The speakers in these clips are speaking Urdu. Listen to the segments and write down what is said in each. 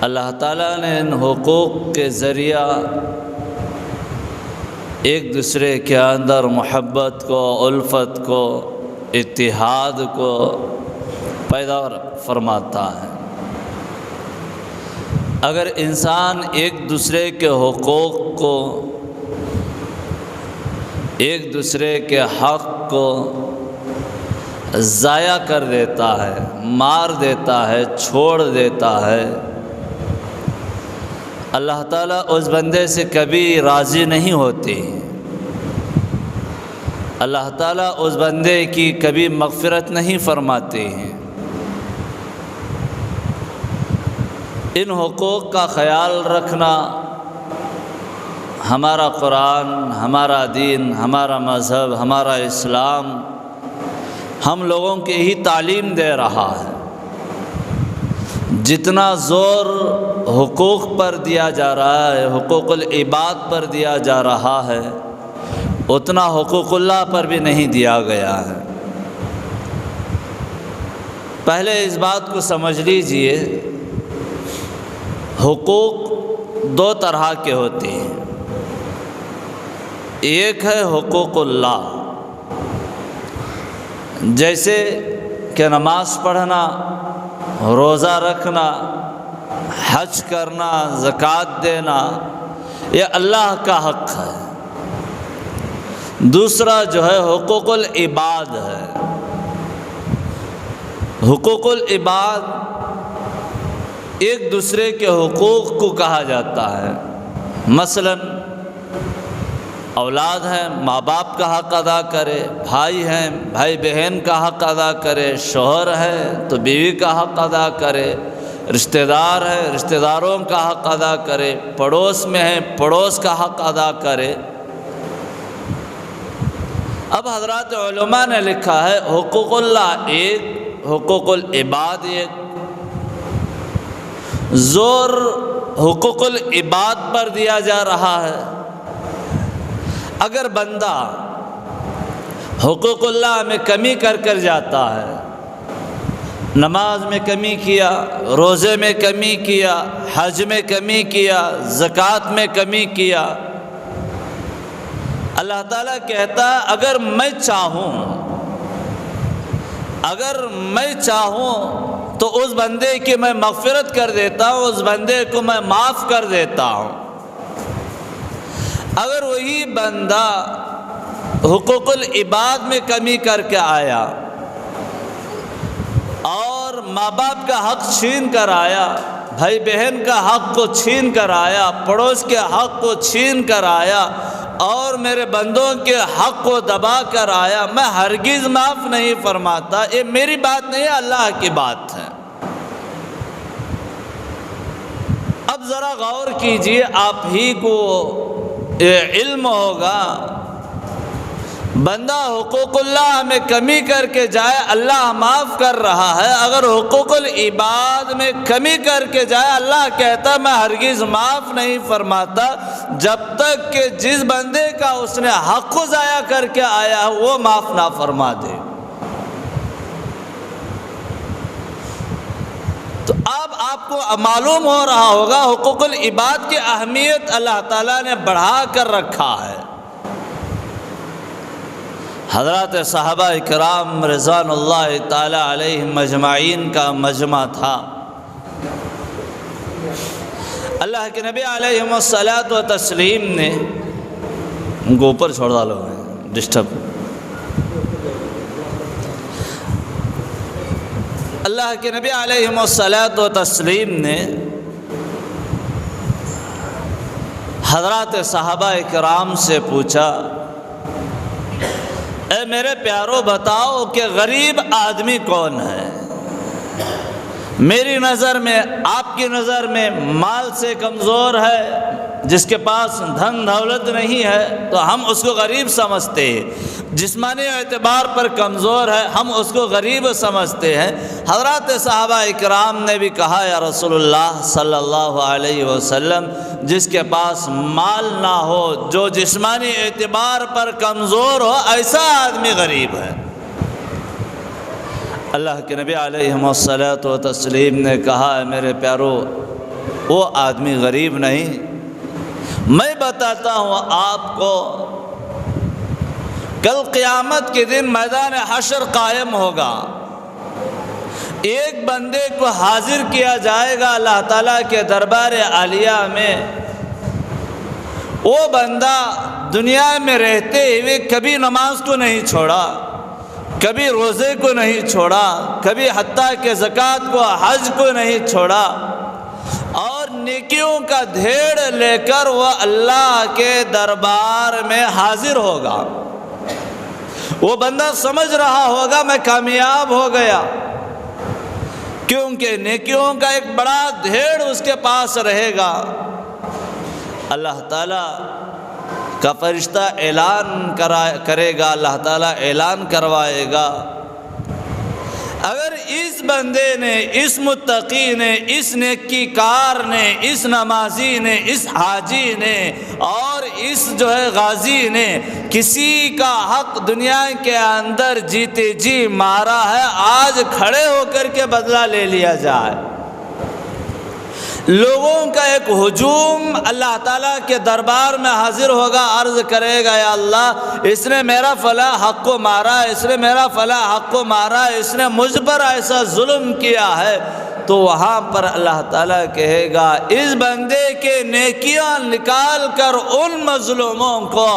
اللہ تعالیٰ نے ان حقوق کے ذریعہ ایک دوسرے کے اندر محبت کو، الفت کو، اتحاد کو پیدا فرماتا ہے۔ اگر انسان ایک دوسرے کے حقوق کو، ایک دوسرے کے حق کو ضائع کر دیتا ہے، مار دیتا ہے، چھوڑ دیتا ہے، اللہ تعالیٰ اس بندے سے کبھی راضی نہیں ہوتے۔ اللہ تعالیٰ اس بندے کی کبھی مغفرت نہیں فرماتے ہیں۔ ان حقوق کا خیال رکھنا ہمارا قرآن، ہمارا دین، ہمارا مذہب، ہمارا اسلام ہم لوگوں کی ہی تعلیم دے رہا ہے۔ جتنا زور حقوق پر دیا جا رہا ہے، حقوق العباد پر دیا جا رہا ہے، اتنا حقوق اللہ پر بھی نہیں دیا گیا ہے۔ پہلے اس بات کو سمجھ لیجئے، حقوق دو طرح کے ہوتے ہیں۔ ایک ہے حقوق اللہ، جیسے کہ نماز پڑھنا، روزہ رکھنا، حج کرنا، زکوٰۃ دینا، یہ اللہ کا حق ہے۔ دوسرا جو ہے حقوق العباد ہے۔ حقوق العباد ایک دوسرے کے حقوق کو کہا جاتا ہے۔ مثلا اولاد ہیں، ماں باپ کا حق ادا کرے، بھائی ہیں، بھائی بہن کا حق ادا کرے، شوہر ہے تو بیوی کا حق ادا کرے، رشتہ دار ہے، رشتہ داروں کا حق ادا کرے، پڑوس میں ہے، پڑوس کا حق ادا کرے۔ اب حضرات علماء نے لکھا ہے حقوق اللہ ایک، حقوق العباد ایک۔ زور حقوق العباد پر دیا جا رہا ہے۔ اگر بندہ حقوق اللہ میں کمی کر جاتا ہے، نماز میں کمی کیا، روزے میں کمی کیا، حج میں کمی کیا، زکوٰۃ میں کمی کیا، اللہ تعالیٰ کہتا ہے اگر میں چاہوں تو اس بندے کی میں مغفرت کر دیتا ہوں، اس بندے کو میں معاف کر دیتا ہوں۔ اگر وہی بندہ حقوق العباد میں کمی کر کے آیا اور ماں باپ کا حق چھین کر آیا، بھائی بہن کا حق کو چھین کر آیا، پڑوس کے حق کو چھین کر آیا اور میرے بندوں کے حق کو دبا کر آیا، میں ہرگز معاف نہیں فرماتا۔ یہ میری بات نہیں ہے، اللہ کی بات ہے۔ اب ذرا غور کیجئے، آپ ہی کو علم ہوگا، بندہ حقوق اللہ میں کمی کر کے جائے اللہ معاف کر رہا ہے، اگر حقوق العباد میں کمی کر کے جائے اللہ کہتا میں ہرگز معاف نہیں فرماتا جب تک کہ جس بندے کا اس نے حق کو ضائع کر کے آیا ہے وہ معاف نہ فرما دے۔ تو اب آپ کو معلوم ہو رہا ہوگا حقوق العباد کی اہمیت اللہ تعالیٰ نے بڑھا کر رکھا ہے۔ حضرات صحابہ کرام رضوان اللہ تعالی علیہم اجمعین کا مجمع تھا۔ اللہ کے نبی علیہ الصلاۃ والتسلیم نے، ان کو اوپر چھوڑ ڈالو ڈسٹرب۔ اللہ کے نبی علیہ الصلاۃ والتسلیم نے حضرات صحابہ کرام سے پوچھا، اے میرے پیارو بتاؤ کہ غریب آدمی کون ہے؟ میری نظر میں، آپ کی نظر میں مال سے کمزور ہے، جس کے پاس دھن دولت نہیں ہے تو ہم اس کو غریب سمجھتے ہیں، جسمانی اعتبار پر کمزور ہے ہم اس کو غریب سمجھتے ہیں۔ حضرات صحابہ اکرام نے بھی کہا یا رسول اللہ صلی اللہ علیہ وسلم، جس کے پاس مال نہ ہو، جو جسمانی اعتبار پر کمزور ہو، ایسا آدمی غریب ہے۔ اللہ کے نبی علیہ الصلاۃ والتسلیم نے کہا، میرے پیارو وہ آدمی غریب نہیں۔ میں بتاتا ہوں آپ کو، کل قیامت کے دن میدان حشر قائم ہوگا، ایک بندے کو حاضر کیا جائے گا اللہ تعالیٰ کے دربار عالیہ میں۔ وہ بندہ دنیا میں رہتے ہوئے کبھی نماز کو نہیں چھوڑا، کبھی روزے کو نہیں چھوڑا، کبھی حتیٰ کہ زکوٰۃ کو، حج کو نہیں چھوڑا، اور نیکیوں کا ڈھیر لے کر وہ اللہ کے دربار میں حاضر ہوگا۔ وہ بندہ سمجھ رہا ہوگا میں کامیاب ہو گیا، کیونکہ نیکیوں کا ایک بڑا ڈھیر اس کے پاس رہے گا۔ اللہ تعالیٰ کا فرشتہ اعلان کرے گا، اللہ تعالیٰ اعلان کروائے گا، اگر اس بندے نے، اس متقی نے، اس نیکی کار نے، اس نمازی نے، اس حاجی نے اور اس جو ہے غازی نے کسی کا حق دنیا کے اندر جیتے جی مارا ہے، آج کھڑے ہو کر کے بدلہ لے لیا جائے۔ لوگوں کا ایک ہجوم اللہ تعالیٰ کے دربار میں حاضر ہوگا، عرض کرے گا یا اللہ اس نے میرا فلاں حق کو مارا، اس نے میرا فلاں حق کو مارا، اس نے مجھ پر ایسا ظلم کیا ہے۔ تو وہاں پر اللہ تعالیٰ کہے گا اس بندے کے نیکیاں نکال کر ان مظلوموں کو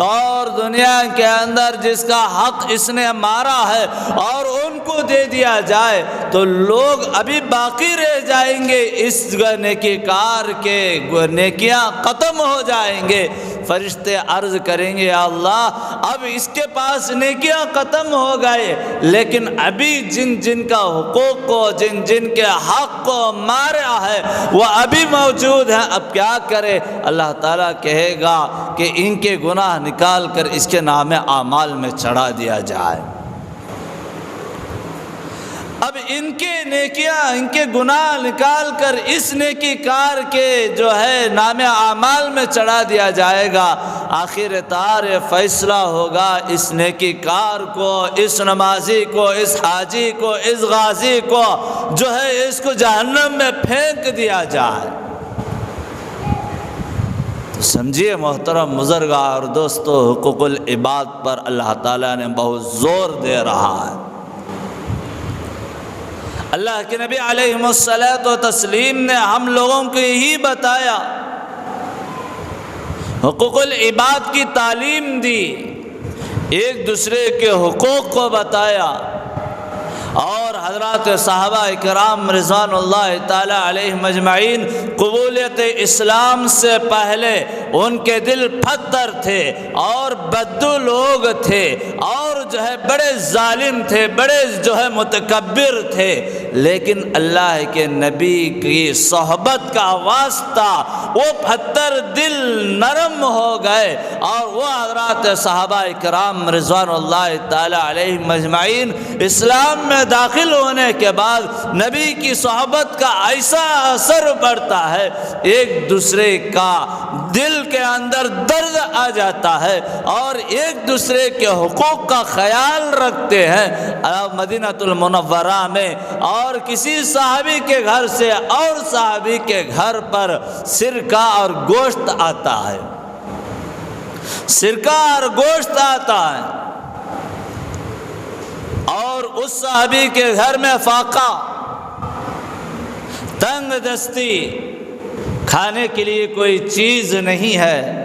اور دنیا کے اندر جس کا حق اس نے مارا ہے اور ان کو دے دیا جائے، تو لوگ ابھی باقی رہ جائیں گے، اس نیکی کار کے نیکیاں ختم ہو جائیں گے۔ فرشتے عرض کریں گے یا اللہ اب اس کے پاس نیکیاں ختم ہو گئے، لیکن ابھی جن جن کا حقوق کو، جن جن کے حق کو مارا ہے وہ ابھی موجود ہیں، اب کیا کرے؟ اللہ تعالیٰ کہے گا کہ ان کے گناہ نکال کر اس کے نام اعمال میں چڑھا دیا جائے۔ اب ان کے نیکیاں، ان کے گناہ نکال کر اس نیکی کار کے جو ہے نام اعمال میں چڑھا دیا جائے گا۔ آخر تار فیصلہ ہوگا اس نیکی کار کو، اس نمازی کو، اس حاجی کو، اس غازی کو جو ہے اس کو جہنم میں پھینک دیا جائے۔ تو سمجھیے محترم بزرگاں اور دوستو، حقوق العباد پر اللہ تعالیٰ نے بہت زور دے رہا ہے۔ اللہ کے نبی علیہ الصلوۃ والتسلیم نے ہم لوگوں کو یہی بتایا، حقوق العباد کی تعلیم دی، ایک دوسرے کے حقوق کو بتایا، اور حضرات صحابہ کرام رضوان اللہ تعالی علیہم اجمعین قبولیت اسلام سے پہلے ان کے دل پتھر تھے اور بدو لوگ تھے اور جو ہے بڑے ظالم تھے، بڑے جو ہے متکبر تھے، لیکن اللہ کے نبی کی صحبت کا واسطہ وہ پتھر دل نرم ہو گئے، اور وہ حضرات صحابہ کرام رضوان اللہ تعالی علیہم اجمعین اسلام میں داخل ہونے کے بعد نبی کی صحبت کا ایسا اثر پڑتا ہے، ایک دوسرے کا دل کے اندر درد آ جاتا ہے اور ایک دوسرے کے حقوق کا خیال رکھتے ہیں۔ مدینہ المنورہ میں اور کسی صحابی کے گھر سے اور صحابی کے گھر پر سرکہ اور گوشت آتا ہے، سرکہ اور گوشت آتا ہے، اور اس صحابی کے گھر میں فاقہ، تنگ دستی، کھانے کے لیے کوئی چیز نہیں ہے۔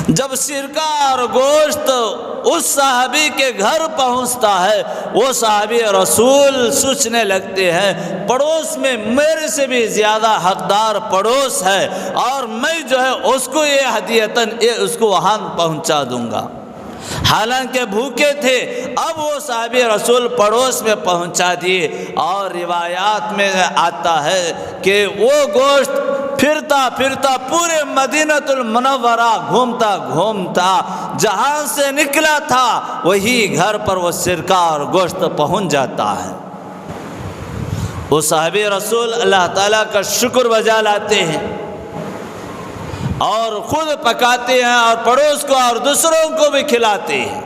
جب سرکہ اور گوشت اس صحابی کے گھر پہنچتا ہے، وہ صحابی رسول سوچنے لگتے ہیں پڑوس میں میرے سے بھی زیادہ حقدار پڑوس ہے، اور میں جو ہے اس کو یہ ہدیتاً اس کو وہاں پہنچا دوں گا۔ حالانکہ بھوکے تھے، اب وہ صحابی رسول پڑوس میں پہنچا دیے، اور روایات میں آتا ہے کہ وہ گوشت پھرتا پھرتا پورے مدینہ المنورہ گھومتا گھومتا جہاں سے نکلا تھا وہی گھر پر وہ سرکہ اور گوشت پہنچ جاتا ہے۔ وہ صحابی رسول اللہ تعالیٰ کا شکر بجا لاتے ہیں اور خود پکاتے ہیں اور پڑوس کو اور دوسروں کو بھی کھلاتے ہیں۔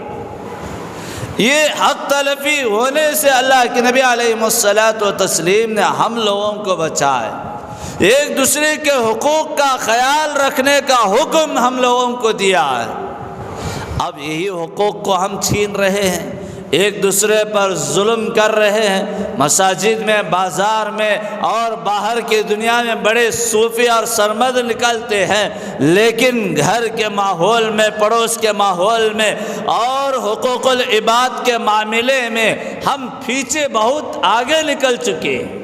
یہ حق تلفی ہونے سے اللہ کے نبی علیہ الصلوۃ والتسلیم نے ہم لوگوں کو بچائے۔ ایک دوسرے کے حقوق کا خیال رکھنے کا حکم ہم لوگوں کو دیا ہے۔ اب یہی حقوق کو ہم چھین رہے ہیں، ایک دوسرے پر ظلم کر رہے ہیں۔ مساجد میں، بازار میں اور باہر کی دنیا میں بڑے صوفی اور سرمد نکلتے ہیں، لیکن گھر کے ماحول میں، پڑوس کے ماحول میں اور حقوق العباد کے معاملے میں ہم پیچھے بہت آگے نکل چکے ہیں،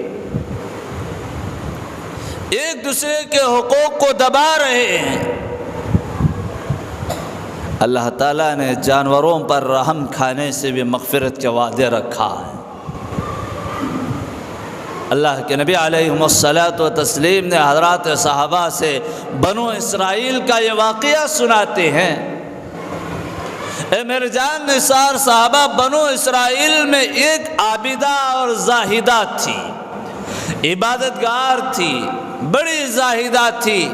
ایک دوسرے کے حقوق کو دبا رہے ہیں۔ اللہ تعالیٰ نے جانوروں پر رحم کھانے سے بھی مغفرت کے وعدے رکھا ہے۔ اللہ کے نبی علیہ الصلاۃ والتسلیم نے حضرات صحابہ سے بنو اسرائیل کا یہ واقعہ سناتے ہیں۔ اے میرے جان نثار صحابہ، بنو اسرائیل میں ایک عابدہ اور زاہدہ تھی، عبادت گار تھی، بڑی زاہدہ تھی،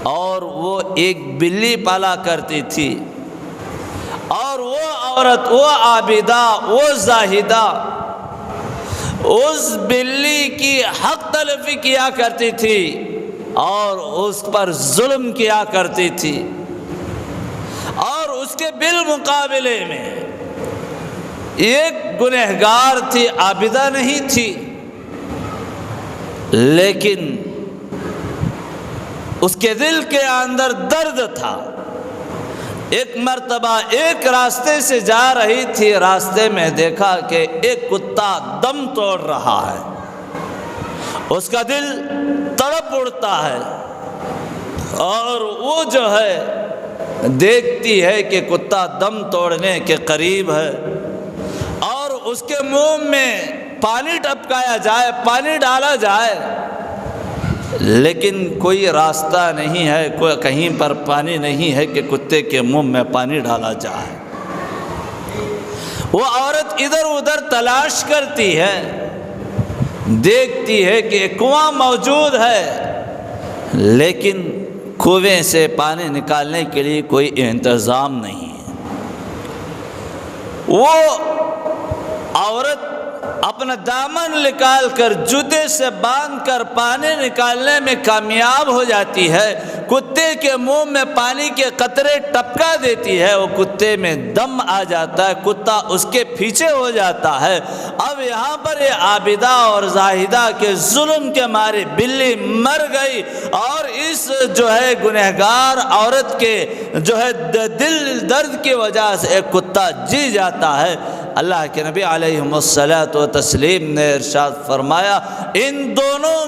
اور وہ ایک بلی پالا کرتی تھی، اور وہ عورت، وہ عابدہ، وہ زاہدہ اس بلی کی حق تلفی کیا کرتی تھی اور اس پر ظلم کیا کرتی تھی، اور اس کے بالمقابلے میں ایک گنہگار تھی، عابدہ نہیں تھی، لیکن اس کے دل کے اندر درد تھا۔ ایک مرتبہ ایک راستے سے جا رہی تھی، راستے میں دیکھا کہ ایک کتا دم توڑ رہا ہے، اس کا دل تڑپ اڑتا ہے، اور وہ جو ہے دیکھتی ہے کہ کتا دم توڑنے کے قریب ہے، اور اس کے منہ میں پانی ٹپکایا جائے، پانی ڈالا جائے، لیکن کوئی راستہ نہیں ہے، کوئی کہیں پر پانی نہیں ہے کہ کتے کے منہ میں پانی ڈالا جائے۔ وہ عورت ادھر ادھر تلاش کرتی ہے، دیکھتی ہے کہ ایک کنواں موجود ہے، لیکن کنویں سے پانی نکالنے کے لیے کوئی انتظام نہیں ہے۔ وہ عورت اپنا دامن نکال کر جوتے سے باندھ کر پانی نکالنے میں کامیاب ہو جاتی ہے، کتے کے منہ میں پانی کے قطرے ٹپکا دیتی ہے، وہ کتے میں دم آ جاتا ہے، کتا اس کے پیچھے ہو جاتا ہے۔ اب یہاں پر یہ عابدہ اور زاہدہ کے ظلم کے مارے بلی مر گئی، اور اس جو ہے گنہگار عورت کے جو ہے دل درد کی وجہ سے ایک کتا جی جاتا ہے۔ اللہ کے نبی علیہ الصلاۃ والتسلیم نے ارشاد فرمایا، ان دونوں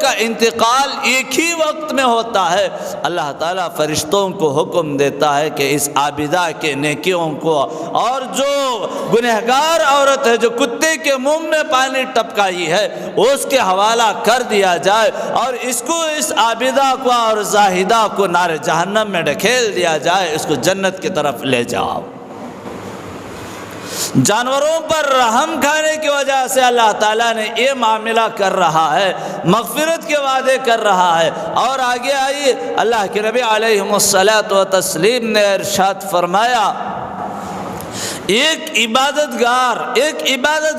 کا انتقال ایک ہی وقت میں ہوتا ہے۔ اللہ تعالیٰ فرشتوں کو حکم دیتا ہے کہ اس عابدہ کے نیکیوں کو، اور جو گنہگار عورت ہے جو کتے کے منہ میں پانی ٹپکائی ہے، اس کے حوالہ کر دیا جائے، اور اس عابدہ کو اور زاہدہ کو نار جہنم میں ڈھکیل دیا جائے، اس کو جنت کی طرف لے جاؤ۔ جانوروں پر رحم کھانے کی وجہ سے اللہ تعالیٰ نے یہ معاملہ کر رہا ہے، مغفرت کے وعدے کر رہا ہے۔ اور آگے آئیے، اللہ کے نبی علیہ الصلاۃ والتسلیم نے ارشاد فرمایا، ایک عبادت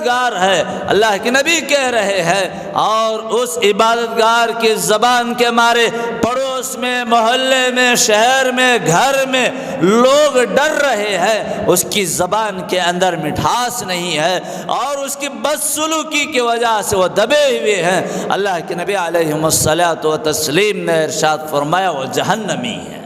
گار ہے، اللہ کے نبی کہہ رہے ہیں، اور اس عبادت گار کی زبان کے مارے پڑوس میں، محلے میں، شہر میں، گھر میں لوگ ڈر رہے ہیں۔ اس کی زبان کے اندر مٹھاس نہیں ہے، اور اس کی بدسلوکی کی وجہ سے وہ دبے ہوئے ہیں۔ اللہ کے نبی علیہ الصلاۃ والتسلیم نے ارشاد فرمایا، وہ جہنمی ہے۔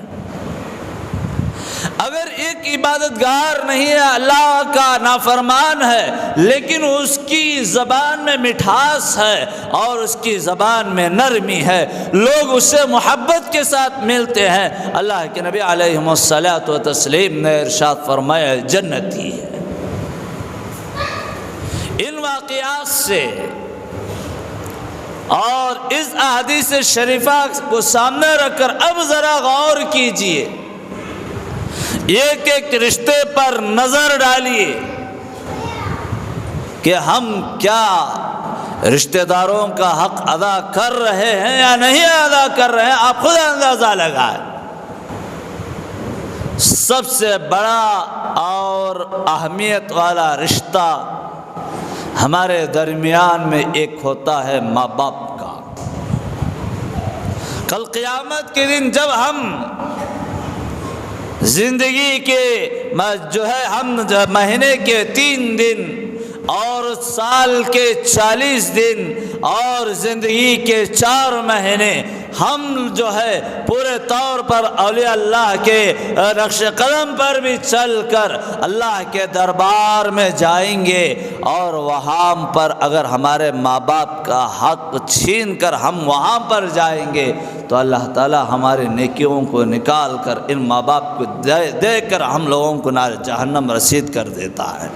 اگر ایک عبادت گار نہیں ہے، اللہ کا نافرمان ہے، لیکن اس کی زبان میں مٹھاس ہے اور اس کی زبان میں نرمی ہے، لوگ اس سے محبت کے ساتھ ملتے ہیں، اللہ کے نبی علیہ الصلاۃ والتسلیم نے ارشاد فرمایا، جنتی ہے۔ ان واقعات سے اور اس احادیث شریفہ کو سامنے رکھ کر اب ذرا غور کیجئے، ایک ایک رشتے پر نظر ڈالیے کہ ہم کیا رشتہ داروں کا حق ادا کر رہے ہیں یا نہیں ادا کر رہے ہیں، آپ خود اندازہ لگائیں۔ سب سے بڑا اور اہمیت والا رشتہ ہمارے درمیان میں ایک ہوتا ہے ماں باپ کا۔ کل قیامت کے دن جب ہم زندگی کے ہم مہینے کے 3 دن اور سال کے 40 دن اور زندگی کے 4 مہینے ہم پورے طور پر اولیاء اللہ کے نقش قدم پر بھی چل کر اللہ کے دربار میں جائیں گے، اور وہاں پر اگر ہمارے ماں باپ کا حق چھین کر ہم وہاں پر جائیں گے تو اللہ تعالی ہماری نیکیوں کو نکال کر ان ماں باپ کو دے کر ہم لوگوں کو نار جہنم رسید کر دیتا ہے۔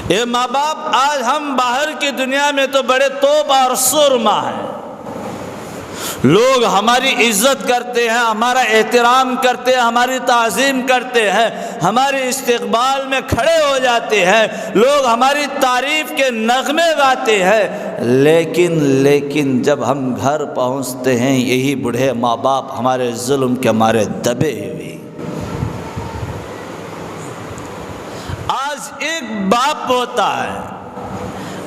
یہ ماں باپ آج ہم باہر کی دنیا میں تو بڑے توپ اور سرما ہیں، لوگ ہماری عزت کرتے ہیں، ہمارا احترام کرتے ہیں، ہماری تعظیم کرتے ہیں، ہمارے استقبال میں کھڑے ہو جاتے ہیں، لوگ ہماری تعریف کے نغمے گاتے ہیں، لیکن جب ہم گھر پہنچتے ہیں یہی بوڑھے ماں باپ ہمارے ظلم کے مارے دبے ہوئے۔ آج ایک باپ ہوتا ہے،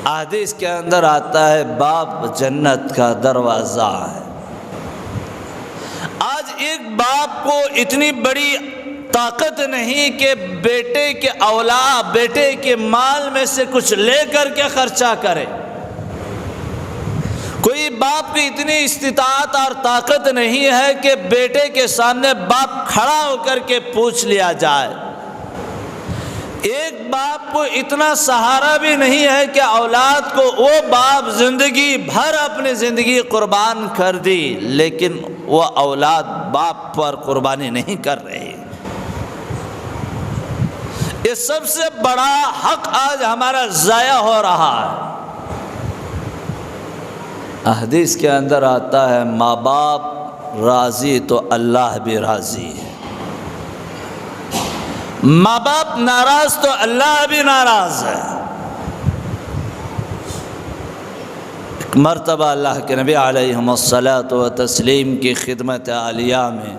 حدیث کے اندر آتا ہے باپ جنت کا دروازہ ہے۔ آج ایک باپ کو اتنی بڑی طاقت نہیں کہ بیٹے کے اولاد، بیٹے کے مال میں سے کچھ لے کر کے خرچہ کرے۔ کوئی باپ کی اتنی استطاعت اور طاقت نہیں ہے کہ بیٹے کے سامنے باپ کھڑا ہو کر کے پوچھ لیا جائے۔ ایک باپ کو اتنا سہارا بھی نہیں ہے کہ اولاد کو وہ باپ زندگی بھر اپنی زندگی قربان کر دی، لیکن وہ اولاد باپ پر قربانی نہیں کر رہی۔ یہ سب سے بڑا حق آج ہمارا ضائع ہو رہا ہے۔ حدیث کے اندر آتا ہے ماں باپ راضی تو اللہ بھی راضی ہے، ماں باپ ناراض تو اللہ بھی ناراض ہے۔ ایک مرتبہ اللہ کے نبی علیہ الصلاۃ والتسلیم کی خدمت عالیہ میں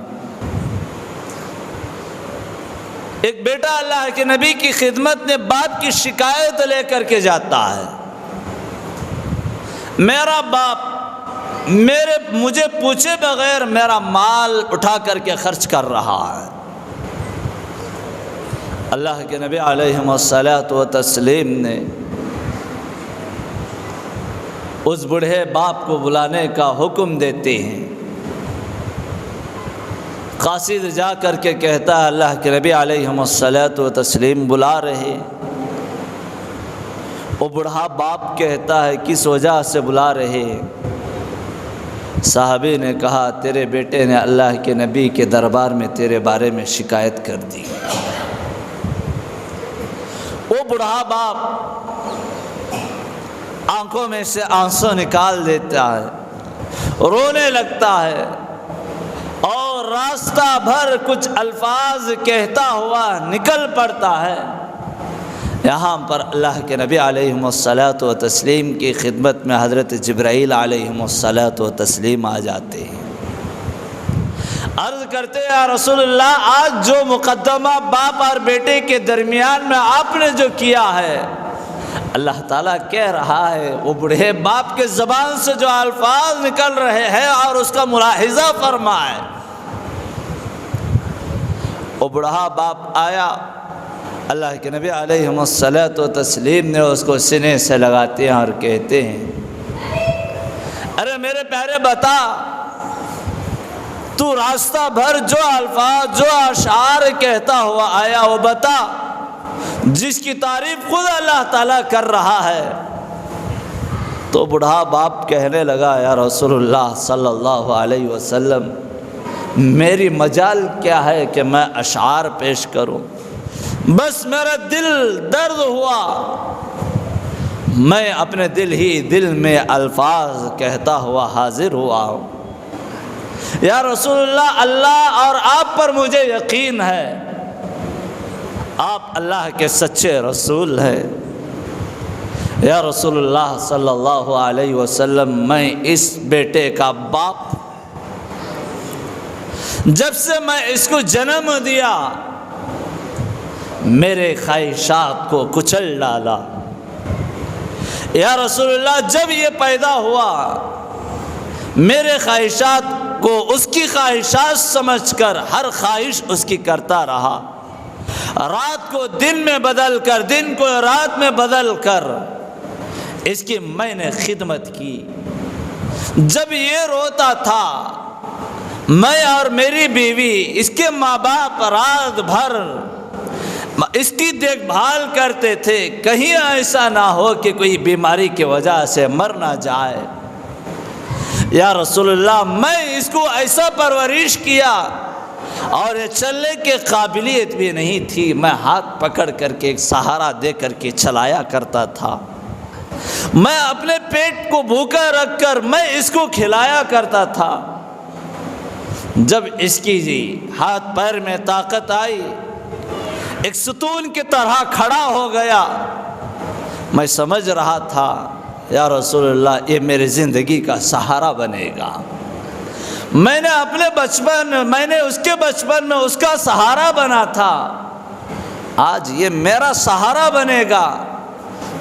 ایک بیٹا اللہ کے نبی کی خدمت میں باپ کی شکایت لے کر کے جاتا ہے، میرا باپ مجھے پوچھے بغیر میرا مال اٹھا کر کے خرچ کر رہا ہے۔ اللہ کے نبی علیہ الصلاۃ والتسلیم نے اس بوڑھے باپ کو بلانے کا حکم دیتے ہیں۔ قاصد جا کر کے کہتا ہے اللہ کے نبی علیہ الصلاۃ والتسلیم بلا رہے۔ وہ بوڑھا باپ کہتا ہے کس وجہ سے بلا رہے؟ صحابی نے کہا تیرے بیٹے نے اللہ کے نبی کے دربار میں تیرے بارے میں شکایت کر دی۔ وہ بوڑھا باپ آنکھوں میں سے آنسو نکال دیتا ہے، رونے لگتا ہے اور راستہ بھر کچھ الفاظ کہتا ہوا نکل پڑتا ہے۔ یہاں پر اللہ کے نبی علیہ الصلاۃ والتسلیم کی خدمت میں حضرت جبرائیل علیہ الصلاۃ والتسلیم آ جاتے ہیں، عرض کرتے ہیں یا رسول اللہ آج جو مقدمہ باپ اور بیٹے کے درمیان میں آپ نے جو کیا ہے، اللہ تعالیٰ کہہ رہا ہے وہ بوڑھے باپ کے زبان سے جو الفاظ نکل رہے ہیں اور اس کا ملاحظہ فرمائے۔ وہ بوڑھا باپ آیا، اللہ کے نبی علیہ الصلاۃ والتسلیم نے اس کو سینے سے لگاتے ہیں اور کہتے ہیں ارے میرے پیارے بتا، تو راستہ بھر جو الفاظ جو اشعار کہتا ہوا آیا وہ بتا جس کی تعریف خود اللہ تعالیٰ کر رہا ہے۔ تو بوڑھا باپ کہنے لگا یا رسول اللہ صلی اللہ علیہ وسلم میری مجال کیا ہے کہ میں اشعار پیش کروں، بس میرا دل درد ہوا، میں اپنے دل میں الفاظ کہتا ہوا حاضر ہوا ہوں۔ یا رسول اللہ اللہ اور آپ پر مجھے یقین ہے، آپ اللہ کے سچے رسول ہیں۔ یا رسول اللہ صلی اللہ علیہ وسلم میں اس بیٹے کا باپ، جب سے میں اس کو جنم دیا میرے خواہشات کو کچل ڈالا۔ یا رسول اللہ جب یہ پیدا ہوا میرے خواہشات کو اس کی خواہشات سمجھ کر ہر خواہش اس کی کرتا رہا، رات کو دن میں بدل کر، دن کو رات میں بدل کر اس کی میں نے خدمت کی۔ جب یہ روتا تھا، میں اور میری بیوی، اس کے ماں باپ رات بھر اس کی دیکھ بھال کرتے تھے، کہیں ایسا نہ ہو کہ کوئی بیماری کی وجہ سے مر نہ جائے۔ یا رسول اللہ، میں اس کو ایسا پرورش کیا اور یہ چلنے کی قابلیت بھی نہیں تھی، میں ہاتھ پکڑ کر کے ایک سہارا دے کر کے چلایا کرتا تھا، میں اپنے پیٹ کو بھوکا رکھ کر میں اس کو کھلایا کرتا تھا۔ جب اس کی ہاتھ پیر میں طاقت آئی، ایک ستون کی طرح کھڑا ہو گیا، میں سمجھ رہا تھا یا رسول اللہ یہ میری زندگی کا سہارا بنے گا۔ میں نے اپنے بچپن میں نے اس کے بچپن میں اس کا سہارا بنا تھا، آج یہ میرا سہارا بنے گا۔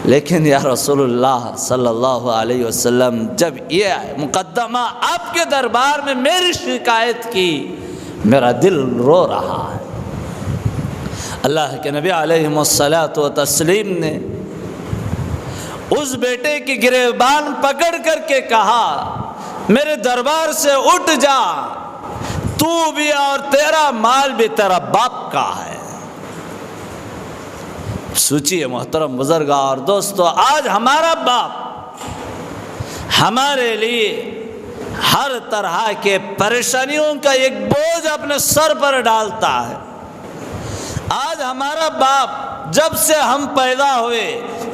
لیکن یا رسول اللہ صلی اللہ علیہ وسلم، جب یہ مقدمہ آپ کے دربار میں میری شکایت کی، میرا دل رو رہا ہے۔ اللہ کے نبی علیہ الصلاۃ والتسلیم نے اس بیٹے کی گریبان پکڑ کر کے کہا، میرے دربار سے اٹھ جا، تو بھی اور تیرا مال بھی تیرا باپ کا ہے۔ سوچیے محترم بزرگاں اور دوستو، آج ہمارا باپ ہمارے لیے ہر طرح کے پریشانیوں کا ایک بوجھ اپنے سر پر ڈالتا ہے۔ آج ہمارا باپ جب سے ہم پیدا ہوئے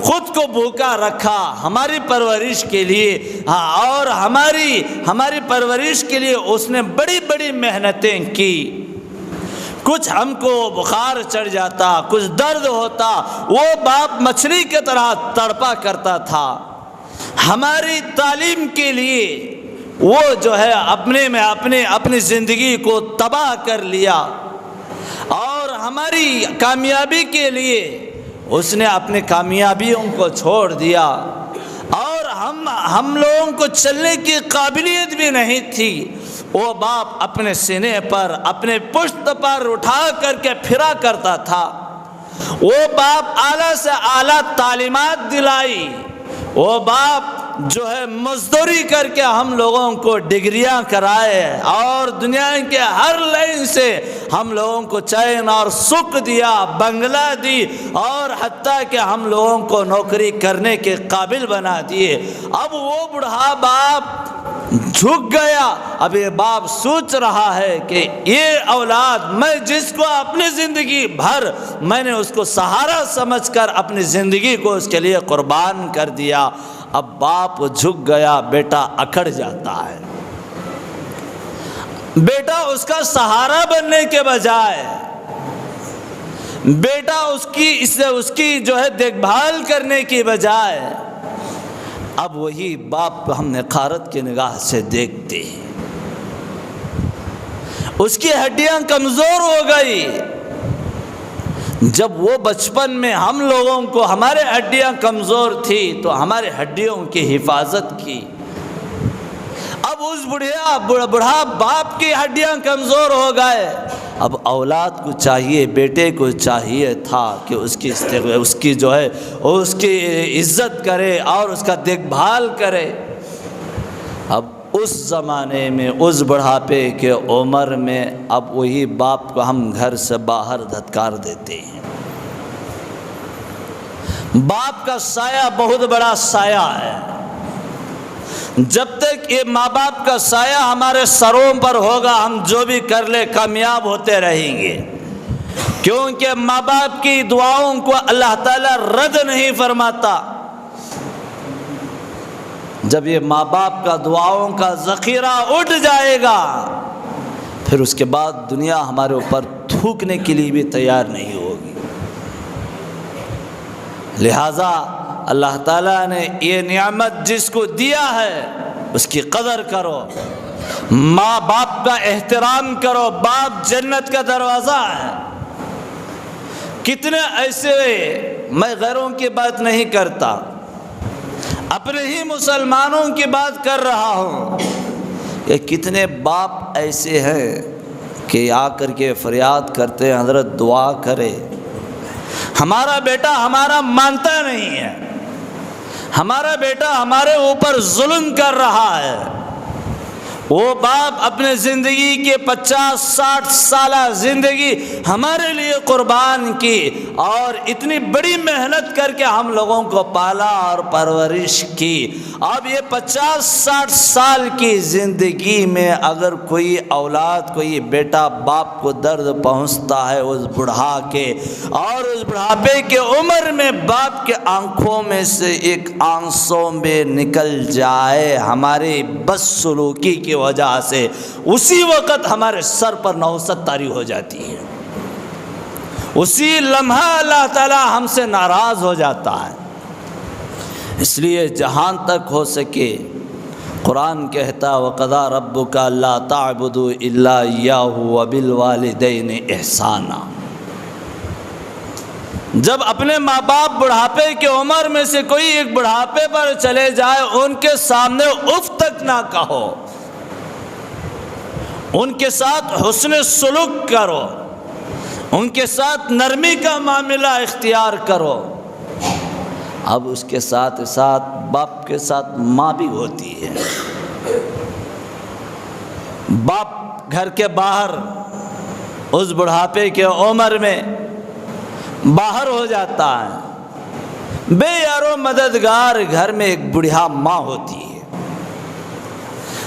خود کو بھوکا رکھا ہماری پرورش کے لیے، اور ہماری پرورش کے لیے اس نے بڑی بڑی محنتیں کی۔ کچھ ہم کو بخار چڑھ جاتا، کچھ درد ہوتا، وہ باپ مچھلی کی طرح تڑپا کرتا تھا۔ ہماری تعلیم کے لیے وہ جو ہے اپنی زندگی کو تباہ کر لیا، اور ہماری کامیابی کے لیے اس نے اپنی کامیابیوں کو چھوڑ دیا، اور ہم لوگوں کو چلنے کی قابلیت بھی نہیں تھی۔ وہ باپ اپنے سینے پر اپنے پشت پر اٹھا کر کے پھرا کرتا تھا۔ وہ باپ اعلیٰ سے اعلیٰ تعلیمات دلائی، وہ باپ جو ہے مزدوری کر کے ہم لوگوں کو ڈگریاں کرائے، اور دنیا کے ہر لائن سے ہم لوگوں کو چین اور سکھ دیا، بنگلہ دی، اور حتیٰ کہ ہم لوگوں کو نوکری کرنے کے قابل بنا دیے۔ اب وہ بوڑھا باپ جھک گیا، اب یہ باپ سوچ رہا ہے کہ یہ اولاد، میں جس کو اپنی زندگی بھر میں نے اس کو سہارا سمجھ کر اپنی زندگی کو اس کے لیے قربان کر دیا، اب باپ جھک گیا، بیٹا اکڑ جاتا ہے۔ بیٹا اس کا سہارا بننے کے بجائے، بیٹا اس کی جو ہے دیکھ بھال کرنے کی بجائے، اب وہی باپ کو ہم نقارت کی نگاہ سے دیکھتے ہیں۔ اس کی ہڈیاں کمزور ہو گئی۔ جب وہ بچپن میں ہم لوگوں کو ہمارے ہڈیاں کمزور تھی تو ہمارے ہڈیوں کی حفاظت کی، اب اس بوڑھا باپ کی ہڈیاں کمزور ہو گئے، اب اولاد کو چاہیے، بیٹے کو چاہیے تھا کہ اس کی جو ہے اس کی عزت کرے اور اس کا دیکھ بھال کرے۔ اب اس زمانے میں، اس بڑھاپے کے عمر میں، اب وہی باپ کو ہم گھر سے باہر دھتکار دیتے ہیں۔ باپ کا سایہ بہت بڑا سایہ ہے۔ جب تک یہ ماں باپ کا سایہ ہمارے سروں پر ہوگا، ہم جو بھی کر لے کامیاب ہوتے رہیں گے، کیونکہ ماں باپ کی دعاؤں کو اللہ تعالیٰ رد نہیں فرماتا۔ جب یہ ماں باپ کا دعاؤں کا ذخیرہ اٹھ جائے گا، پھر اس کے بعد دنیا ہمارے اوپر تھوکنے کے لیے بھی تیار نہیں ہوگی۔ لہذا اللہ تعالیٰ نے یہ نعمت جس کو دیا ہے اس کی قدر کرو، ماں باپ کا احترام کرو۔ باپ جنت کا دروازہ ہے۔ کتنے ایسے، میں غیروں کی بات نہیں کرتا، اپنے ہی مسلمانوں کی بات کر رہا ہوں، کہ کتنے باپ ایسے ہیں کہ آ کر کے فریاد کرتے ہیں حضرت دعا کرے، ہمارا بیٹا ہمارا مانتا نہیں ہے، ہمارا بیٹا ہمارے اوپر ظلم کر رہا ہے۔ وہ باپ اپنے زندگی کے 50-60 سالہ زندگی ہمارے لیے قربان کی اور اتنی بڑی محنت کر کے ہم لوگوں کو پالا اور پرورش کی۔ اب یہ 50-60 سال کی زندگی میں اگر کوئی اولاد، کوئی بیٹا باپ کو درد پہنچتا ہے اس بڑھا کے، اور اس بڑھاپے کے عمر میں باپ کے آنکھوں میں سے ایک آنسوں میں نکل جائے ہماری بدسلوکی کی وجہ سے، اسی وقت ہمارے سر پر نحوست طاری ہو جاتی ہے، اسی لمحہ اللہ تعالی ہم سے ناراض ہو جاتا ہے۔ اس لیے جہاں تک ہو سکے قرآن کہتا وَقَضَىٰ رَبُّكَ أَلَّا تَعْبُدُوا إِلَّا إِيَّاهُ وَبِالْوَالِدَيْنِ إِحْسَانًا۔ جب اپنے ماں باپ بڑھاپے کی عمر میں سے کوئی ایک بڑھاپے پر چلے جائے، ان کے سامنے اف تک نہ کہو، ان کے ساتھ حسن سلوک کرو، ان کے ساتھ نرمی کا معاملہ اختیار کرو۔ اب اس کے ساتھ ساتھ باپ کے ساتھ ماں بھی ہوتی ہے۔ باپ گھر کے باہر اس بڑھاپے کے عمر میں باہر ہو جاتا ہے، بے یار و مددگار گھر میں ایک بڑھیا ماں ہوتی ہے۔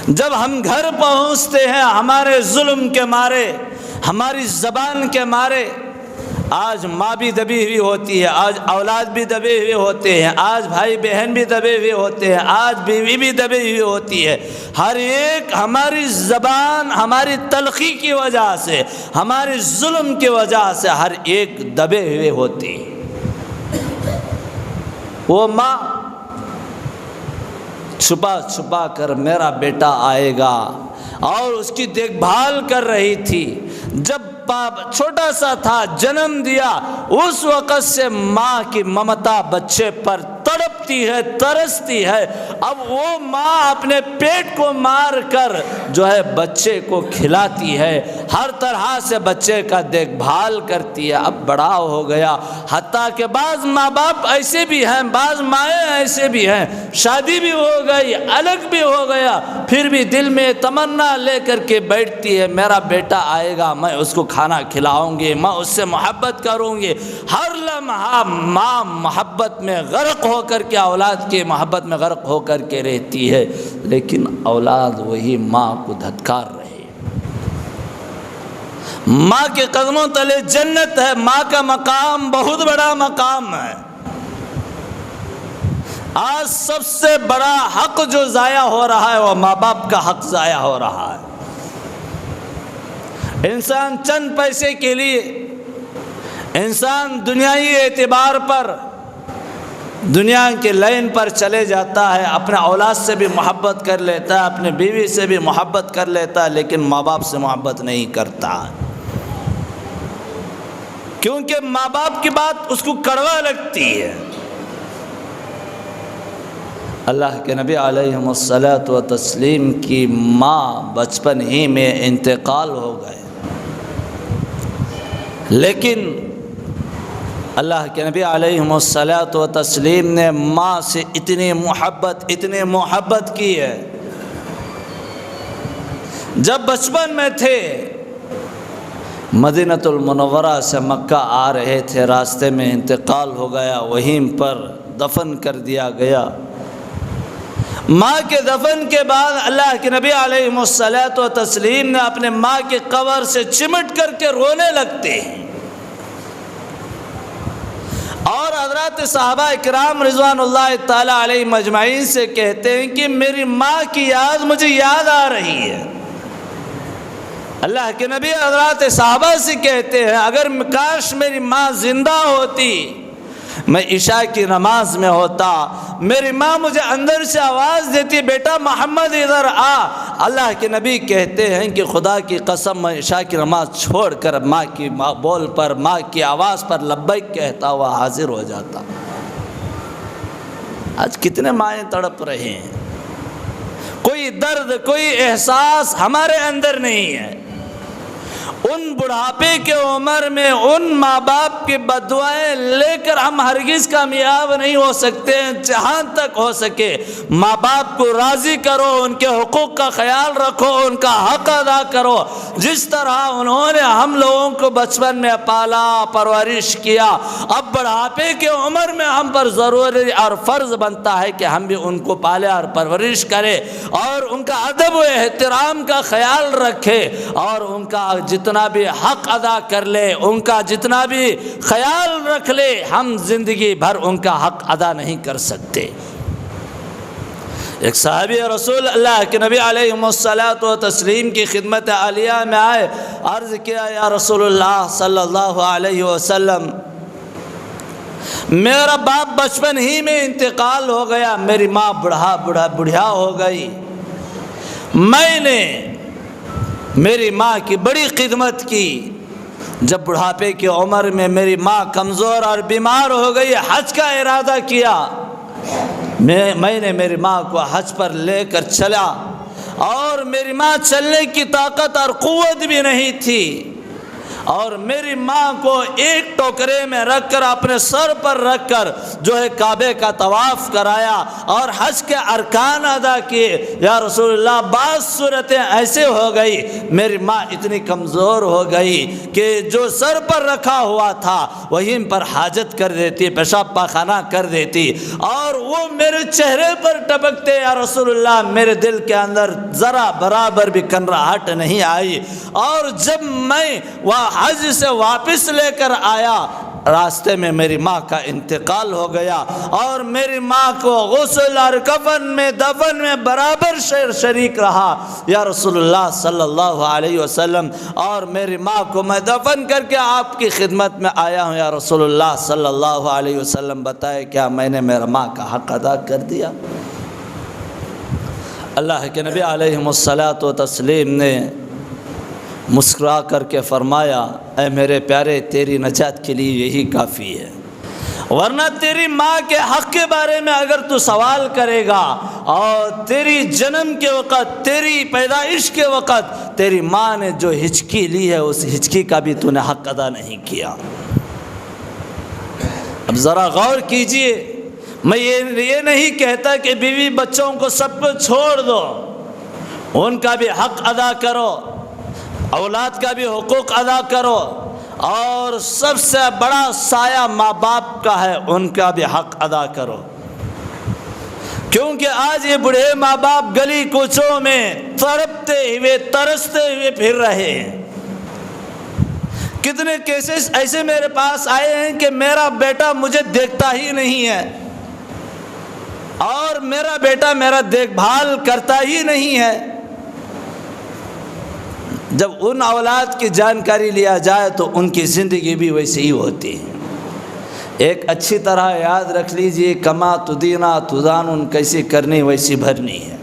جب ہم گھر پہنچتے ہیں ہمارے ظلم کے مارے، ہماری زبان کے مارے، آج ماں بھی دبی ہوئی ہوتی ہے، آج اولاد بھی دبے ہوئے ہوتے ہیں، آج بھائی بہن بھی دبے ہوئے ہوتے ہیں، آج بیوی بھی دبی ہوئی ہوتی ہے۔ ہر ایک ہماری زبان، ہماری تلخی کی وجہ سے، ہمارے ظلم کی وجہ سے ہر ایک دبے ہوئے ہوتی ہے۔ وہ ماں چھپا چھپا کر میرا بیٹا آئے گا اور اس کی دیکھ بھال کر رہی تھی۔ جب چھوٹا سا تھا جنم دیا، اس وقت سے ماں کی ممتا بچے پر تڑپتی ہے، ترستی ہے۔ اب وہ ماں اپنے پیٹ کو مار کر جو ہے بچے کو کھلاتی ہے، ہر طرح سے بچے کا دیکھ بھال کرتی ہے۔ اب بڑا ہو گیا، حتیٰ کہ بعض ماں باپ ایسے بھی ہیں، بعض مائیں ایسے بھی ہیں، شادی بھی ہو گئی، الگ بھی ہو گیا، پھر بھی دل میں تمنا لے کر کے بیٹھتی ہے میرا بیٹا آئے گا، میں اس کو کھانا کھلاؤں گی، میں اس سے محبت کروں گی۔ ہر لمحہ ماں محبت میں غرق ہو کر کے، اولاد کی محبت میں غرق ہو کر کے رہتی ہے، لیکن اولاد وہی ماں کو دھتکار رہی۔ ماں کے قدموں تلے جنت ہے، ماں کا مقام بہت بڑا مقام ہے۔ آج سب سے بڑا حق جو ضائع ہو رہا ہے وہ ماں باپ کا حق ضائع ہو رہا ہے۔ انسان چند پیسے کے لیے، انسان دنیائی اعتبار پر دنیا کے لائن پر چلے جاتا ہے، اپنے اولاد سے بھی محبت کر لیتا ہے، اپنے بیوی سے بھی محبت کر لیتا ہے، لیکن ماں باپ سے محبت نہیں کرتا، کیونکہ ماں باپ کی بات اس کو کڑوا لگتی ہے۔ اللہ کے نبی علیہ الصلاۃ والتسلیم کی ماں بچپن ہی میں انتقال ہو گئے، لیکن اللہ کے نبی علیہ الصلاۃ والتسلیم نے ماں سے اتنی محبت کی ہے۔ جب بچپن میں تھے، مدینہ المنورہ سے مکہ آ رہے تھے، راستے میں انتقال ہو گیا، وہیں پر دفن کر دیا گیا۔ ماں کے دفن کے بعد اللہ کے نبی علیہ الصلاۃ والتسلیم نے اپنے ماں کے قبر سے چمٹ کر کے رونے لگتے ہیں، اور حضرات صحابہ اکرام رضوان اللہ تعالی علیہ مجمعین سے کہتے ہیں کہ میری ماں کی یاد مجھے یاد آ رہی ہے۔ اللہ کے نبی حضرات صحابہ سے کہتے ہیں اگر کاش میری ماں زندہ ہوتی، میں عشاء کی نماز میں ہوتا، میری ماں مجھے اندر سے آواز دیتی بیٹا محمد ادھر آ۔ اللہ کے نبی کہتے ہیں کہ خدا کی قسم میں عشاء کی نماز چھوڑ کر ماں کی بول پر، ماں کی آواز پر لبیک کہتا ہوا حاضر ہو جاتا۔ آج کتنے مائیں تڑپ رہے ہیں، کوئی درد، کوئی احساس ہمارے اندر نہیں ہے۔ ان بڑھاپے کے عمر میں ان ماں باپ کی بددعائیں لے کر ہم ہرگز کامیاب نہیں ہو سکتے۔ جہاں تک ہو سکے ماں باپ کو راضی کرو، ان کے حقوق کا خیال رکھو، ان کا حق ادا کرو۔ جس طرح انہوں نے ہم لوگوں کو بچپن میں پالا پرورش کیا، اب بڑھاپے کے عمر میں ہم پر ضروری اور فرض بنتا ہے کہ ہم بھی ان کو پالے اور پرورش کریں، اور ان کا ادب و احترام کا خیال رکھے، اور ان کا جتنا بھی حق ادا کر لے، ان کا جتنا بھی خیال رکھ لے، ہم زندگی بھر ان کا حق ادا نہیں کر سکتے۔ ایک صحابی رسول اللہ کے نبی علیہ الصلوۃ والتسلیم کی خدمت عالیہ میں آئے، عرض کیا یا رسول اللہ صلی اللہ علیہ وسلم، میرا باپ بچپن ہی میں انتقال ہو گیا، میری ماں بڑھیا ہو گئی، میں نے میری ماں کی بڑی خدمت کی، جب بڑھاپے کی عمر میں میری ماں کمزور اور بیمار ہو گئی، حج کا ارادہ کیا، میں نے میری ماں کو حج پر لے کر چلا، اور میری ماں چلنے کی طاقت اور قوت بھی نہیں تھی، اور میری ماں کو ایک ٹوکرے میں رکھ کر اپنے سر پر رکھ کر جو ہے کعبے کا طواف کرایا اور حج کے ارکان ادا کیے۔ یا رسول اللہ، بعض صورتیں ایسے ہو گئی، میری ماں اتنی کمزور ہو گئی کہ جو سر پر رکھا ہوا تھا وہیں پر حاجت کر دیتی، پیشاب پاخانہ کر دیتی، اور وہ میرے چہرے پر ٹپکتے۔ یا رسول اللہ، میرے دل کے اندر ذرا برابر بھی کنراہٹ نہیں آئی، اور جب میں حج سے واپس لے کر آیا، راستے میں میری ماں کا انتقال ہو گیا، اور میری ماں کو غسل اور کفن میں دفن میں برابر شریک رہا یا رسول اللہ صلی اللہ علیہ وسلم، اور میری ماں کو میں دفن کر کے آپ کی خدمت میں آیا ہوں یا رسول اللہ صلی اللہ علیہ وسلم، بتائے کیا میں نے میرا ماں کا حق ادا کر دیا؟ اللہ کے نبی علیہ الصلوۃ والتسلیم نے مسکرا کر کے فرمایا، اے میرے پیارے، تیری نجات کے لیے یہی کافی ہے، ورنہ تیری ماں کے حق کے بارے میں اگر تو سوال کرے گا، اور تیری جنم کے وقت، تیری پیدائش کے وقت تیری ماں نے جو ہچکی لی ہے، اس ہچکی کا بھی تو نے حق ادا نہیں کیا۔ اب ذرا غور کیجئے، میں یہ نہیں کہتا کہ بیوی بچوں کو سب کو چھوڑ دو، ان کا بھی حق ادا کرو، اولاد کا بھی حقوق ادا کرو، اور سب سے بڑا سایہ ماں باپ کا ہے، ان کا بھی حق ادا کرو، کیونکہ آج یہ بوڑھے ماں باپ گلی کوچوں میں تڑپتے ہوئے ترستے ہوئے پھر رہے ہیں۔ کتنے کیسز ایسے میرے پاس آئے ہیں کہ میرا بیٹا مجھے دیکھتا ہی نہیں ہے، اور میرا بیٹا میرا دیکھ بھال کرتا ہی نہیں ہے۔ جب ان اولاد کی جانکاری لیا جائے تو ان کی زندگی بھی ویسے ہی ہوتی ہے۔ ایک اچھی طرح یاد رکھ لیجئے، کما تدینا تدان، کیسی کرنی ویسی بھرنی ہے۔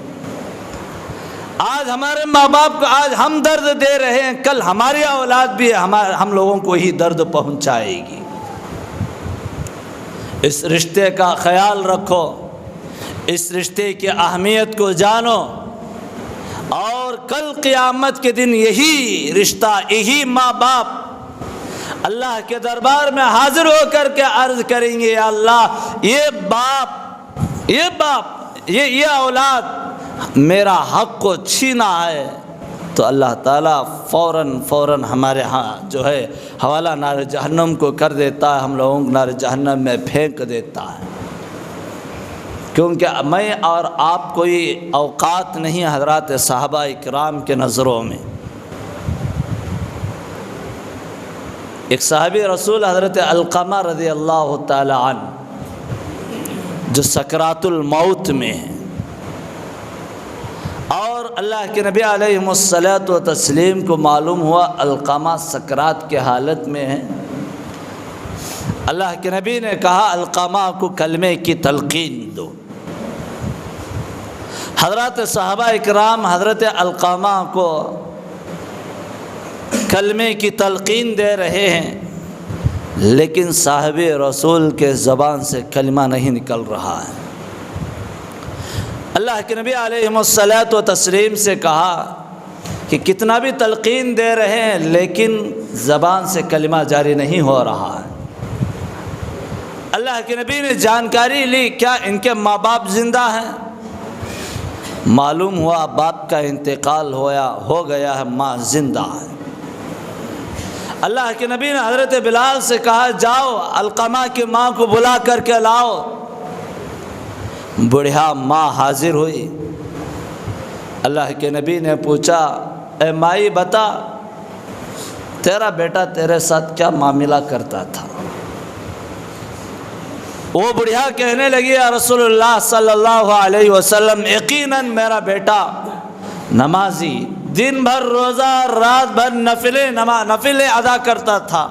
آج ہمارے ماں باپ کو آج ہم درد دے رہے ہیں، کل ہماری اولاد بھی ہم لوگوں کو ہی درد پہنچائے گی۔ اس رشتے کا خیال رکھو، اس رشتے کی اہمیت کو جانو، اور کل قیامت کے دن یہی رشتہ، یہی ماں باپ اللہ کے دربار میں حاضر ہو کر کے عرض کریں گے، یا اللہ، یہ اولاد میرا حق کو چھینا ہے، تو اللہ تعالیٰ فوراً ہمارے ہاں جو ہے حوالہ نار جہنم کو کر دیتا ہے، ہم لوگوں کو نار جہنم میں پھینک دیتا ہے۔ کیونکہ میں اور آپ کوئی اوقات نہیں حضرات صحابہ اکرام کے نظروں میں۔ ایک صحابی رسول حضرت علقمہ رضی اللہ تعالی عنہ جو سکرات الموت میں ہیں، اور اللہ کے نبی علیہ الصلوۃ والتسلیم کو معلوم ہوا علقمہ سکرات کے حالت میں ہیں۔ اللہ کے نبی نے کہا علقمہ کو کلمے کی تلقین دو۔ حضرات صحابہ اکرام حضرت علقمہ کو کلمے کی تلقین دے رہے ہیں، لیکن صاحب رسول کے زبان سے کلمہ نہیں نکل رہا ہے۔ اللہ کے نبی علیہ الصلاۃ والتسلیم سے کہا کہ کتنا بھی تلقین دے رہے ہیں لیکن زبان سے کلمہ جاری نہیں ہو رہا ہے۔ اللہ کے نبی نے جانکاری لی، کیا ان کے ماں باپ زندہ ہیں؟ معلوم ہوا باپ کا انتقال ہو گیا ہے، ماں زندہ ہے۔ اللہ کے نبی نے حضرت بلال سے کہا جاؤ علقمہ کی ماں کو بلا کر کے لاؤ۔ بڑھیا ماں حاضر ہوئی۔ اللہ کے نبی نے پوچھا اے مائی بتا تیرا بیٹا تیرے ساتھ کیا معاملہ کرتا تھا؟ وہ بڑھیا کہنے لگی یا رسول اللہ صلی اللہ علیہ وسلم یقیناً میرا بیٹا نمازی، دن بھر روزہ رات بھر نفلیں ادا کرتا تھا،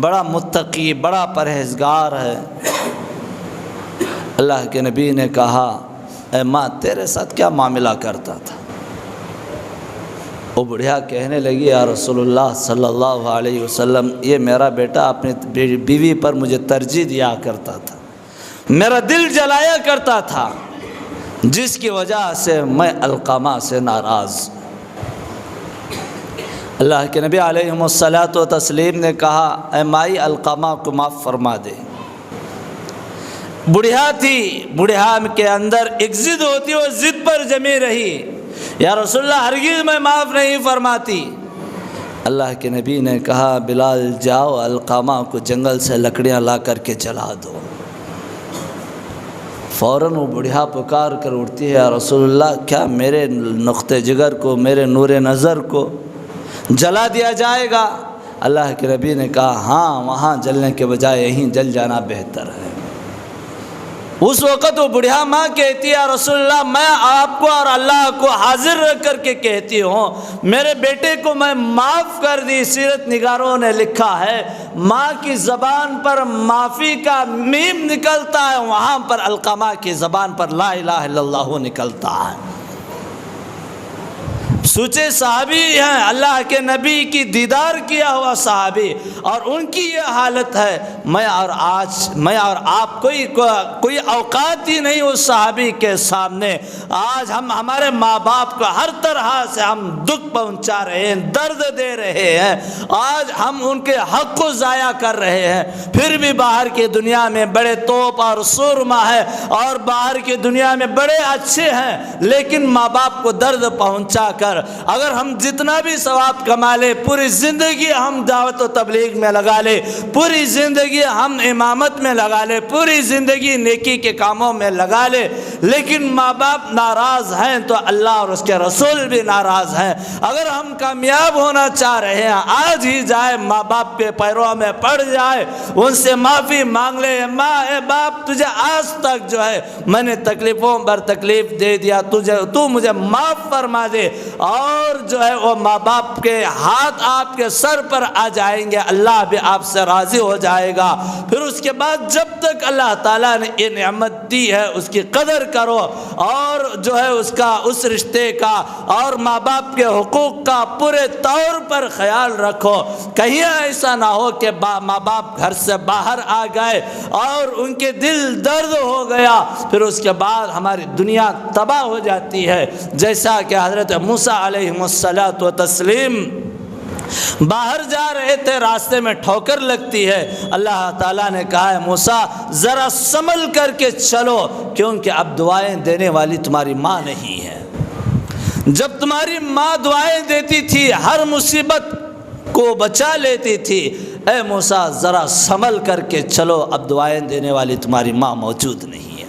بڑا متقی بڑا پرہیزگار ہے۔ اللہ کے نبی نے کہا اے ماں تیرے ساتھ کیا معاملہ کرتا تھا؟ وہ بڑھیا کہنے لگی یا رسول اللہ صلی اللہ علیہ وسلم یہ میرا بیٹا اپنی بیوی پر مجھے ترجیح دیا کرتا تھا، میرا دل جلایا کرتا تھا، جس کی وجہ سے میں علقمہ سے ناراض۔ اللہ کے نبی علیہ الصلاۃ والتسلیم نے کہا اے مائی علقمہ کو معاف فرما دے۔ بڑھیا تھی، بڑھیا کے اندر ایک ضد ہوتی، وہ ضد پر جمی رہی، یا رسول اللہ ہرگز میں معاف نہیں فرماتی۔ اللہ کے نبی نے کہا بلال جاؤ علقمہ کو جنگل سے لکڑیاں لا کر کے جلا دو۔ فوراً وہ بڑھیا پکار کر اٹھتی ہے یا رسول اللہ کیا میرے نقطۂ جگر کو، میرے نور نظر کو جلا دیا جائے گا؟ اللہ کے نبی نے کہا ہاں وہاں جلنے کے بجائے یہیں جل جانا بہتر ہے۔ اس وقت وہ بڑھیا ماں کہتی ہے رسول اللہ میں آپ کو اور اللہ کو حاضر رکھ کر کے کہتی ہوں میرے بیٹے کو میں معاف کر دی۔ سیرت نگاروں نے لکھا ہے ماں کی زبان پر معافی کا میم نکلتا ہے، وہاں پر علقمہ کی زبان پر لا الہ الا اللہ نکلتا ہے۔ سوچے صحابی ہیں، اللہ کے نبی کی دیدار کیا ہوا صحابی، اور ان کی یہ حالت ہے۔ میں اور آپ کوئی اوقات ہی نہیں اس صحابی کے سامنے۔ آج ہم ہمارے ماں باپ کو ہر طرح سے ہم دکھ پہنچا رہے ہیں، درد دے رہے ہیں، آج ہم ان کے حق کو ضائع کر رہے ہیں، پھر بھی باہر کی دنیا میں بڑے توپ اور سرما ہے اور باہر کی دنیا میں بڑے اچھے ہیں، لیکن ماں باپ کو درد پہنچا کر اگر ہم جتنا بھی ثواب کما لے، پوری زندگی ہم دعوت و تبلیغ میں لگا لے، پوری زندگی ہم امامت میں لگا لے، پوری زندگی نیکی کے کاموں میں لگا لے، لیکن ماں باپ ناراض ہیں تو اللہ اور اس کے رسول بھی ناراض ہیں۔ اگر ہم کامیاب ہونا چاہ رہے ہیں آج ہی جائے ماں باپ کے پیروں میں پڑ جائے، ان سے معافی مانگ لے۔ ماں اے باپ تجھے آج تک جو ہے میں نے تکلیفوں پر تکلیف دے دیا، تو مجھے معاف فرما دے، اور جو ہے وہ ماں باپ کے ہاتھ آپ کے سر پر آ جائیں گے، اللہ بھی آپ سے راضی ہو جائے گا۔ پھر اس کے بعد جب تک اللہ تعالیٰ نے یہ نعمت دی ہے اس کی قدر کرو، اور جو ہے اس رشتے کا اور ماں باپ کے حقوق کا پورے طور پر خیال رکھو۔ کہیں ایسا نہ ہو کہ ماں باپ گھر سے باہر آ گئے اور ان کے دل درد ہو گیا، پھر اس کے بعد ہماری دنیا تباہ ہو جاتی ہے۔ جیسا کہ حضرت موسیٰ علیہ الصلاۃ والتسلیم باہر جا رہے تھے، راستے میں ٹھوکر لگتی ہے، اللہ تعالیٰ نے کہا ہے موسیٰ ذرا سنبھل کر کے چلو، کیونکہ اب دعائیں دینے والی تمہاری ماں نہیں ہے۔ جب تمہاری ماں دعائیں دیتی تھی، ہر مصیبت کو بچا لیتی تھی، اے موسیٰ ذرا سنبھل کر کے چلو، اب دعائیں دینے والی تمہاری ماں موجود نہیں ہے۔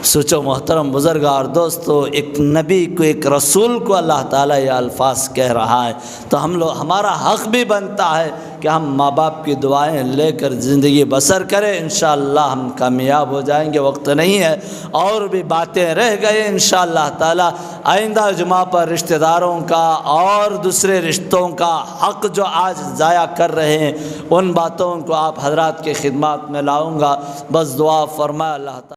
سوچو محترم بزرگ اور دوستو، ایک نبی کو، ایک رسول کو اللہ تعالیٰ یہ الفاظ کہہ رہا ہے، تو ہمارا حق بھی بنتا ہے کہ ہم ماں باپ کی دعائیں لے کر زندگی بسر کریں۔ انشاءاللہ ہم کامیاب ہو جائیں گے۔ وقت نہیں ہے، اور بھی باتیں رہ گئے انشاءاللہ تعالیٰ۔ آئندہ جمعہ پر رشتہ داروں کا اور دوسرے رشتوں کا حق جو آج ضائع کر رہے ہیں، ان باتوں کو آپ حضرات کے خدمات میں لاؤں گا۔ بس دعا فرمائے اللہ تعالیٰ۔